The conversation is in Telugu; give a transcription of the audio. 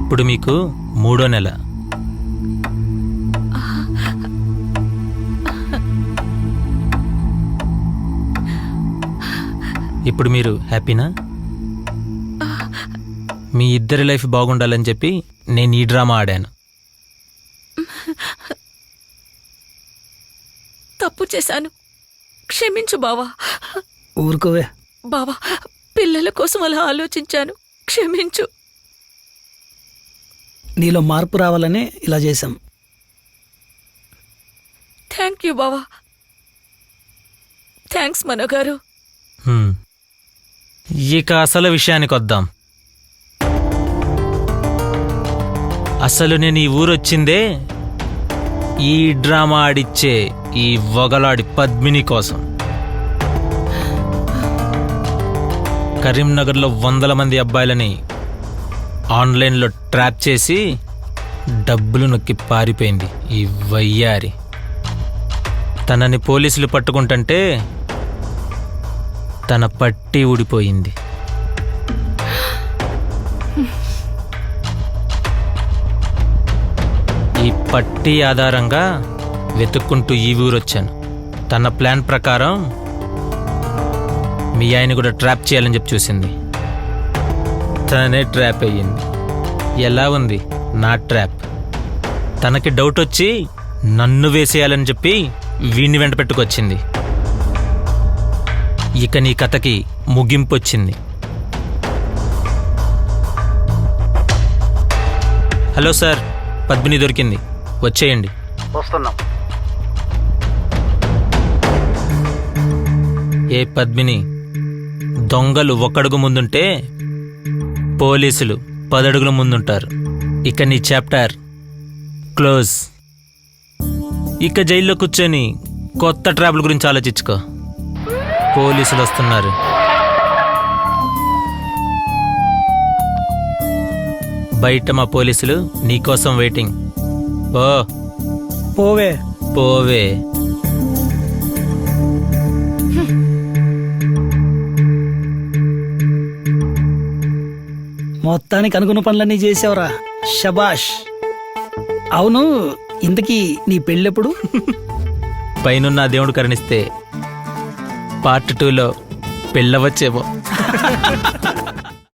ఇప్పుడు మీకు 3వ నెల. ఇప్పుడు మీరు హ్యాపీనా? మీ ఇద్దరి లైఫ్ బాగుండాలని చెప్పి నేను ఈ డ్రామా ఆడాను. తప్పు చేశాను, క్షమించు బావా. ఊరుకోవే. బావా, పిల్లల కోసం అలా ఆలోచించాను, క్షమించు. నీలో మార్పు రావాలని ఇలా చేశాం. థ్యాంక్ యూ బావా. థ్యాంక్స్ మనోగారు. ఇక అసలు విషయానికి వద్దాం. అసలు నేను ఈ ఊరొచ్చిందే ఈ డ్రామా ఆడిచ్చే ఈ వగలాడి పద్మిని కోసం. కరీంనగర్లో 100 మంది అబ్బాయిలని ఆన్లైన్లో ట్రాప్ చేసి డబ్బులు నొక్కి పారిపోయింది ఈ వయ్యారి. తనని పోలీసులు పట్టుకుంటుంటే తన పట్టి ఊడిపోయింది. ఈ పట్టి ఆధారంగా వెతుక్కుంటూ ఈ ఊరొచ్చాను. తన ప్లాన్ ప్రకారం మీ ఆయన కూడా ట్రాప్ చేయాలని చెప్పి చూసింది. తనే ట్రాప్ అయ్యింది. ఎలా ఉంది నా ట్రాప్? తనకి డౌట్ వచ్చి నన్ను వేసేయాలని చెప్పి వీణ్ణి వెంట పెట్టుకొచ్చింది. ఇక నీ కథకి ముగింపు వచ్చింది. హలో సార్, పద్మిని దొరికింది, వచ్చేయండి. వస్తున్నాం. ఏ పద్మిని? దొంగలు 1 అడుగు ముందుంటే పోలీసులు 10 అడుగుల ముందుంటారు. ఇక నీ చాప్టర్ క్లోజ్. ఇక జైల్లో కూర్చొని కొత్త ట్రాబుల్ గురించి ఆలోచించుకో. పోలీసులు వస్తున్నారు. బయట మా పోలీసులు నీకోసం వెయిటింగ్. ఓ పోవే. పోవే. మొత్తానికి అనుకున్న పనులన్నీ చేసావురా, షబాష్. అవును, ఇంతకీ నీ పెళ్ళెప్పుడు? పైనున్న దేవుడు కరుణిస్తే పార్ట్ 2లో పెళ్ళవచ్చేమో.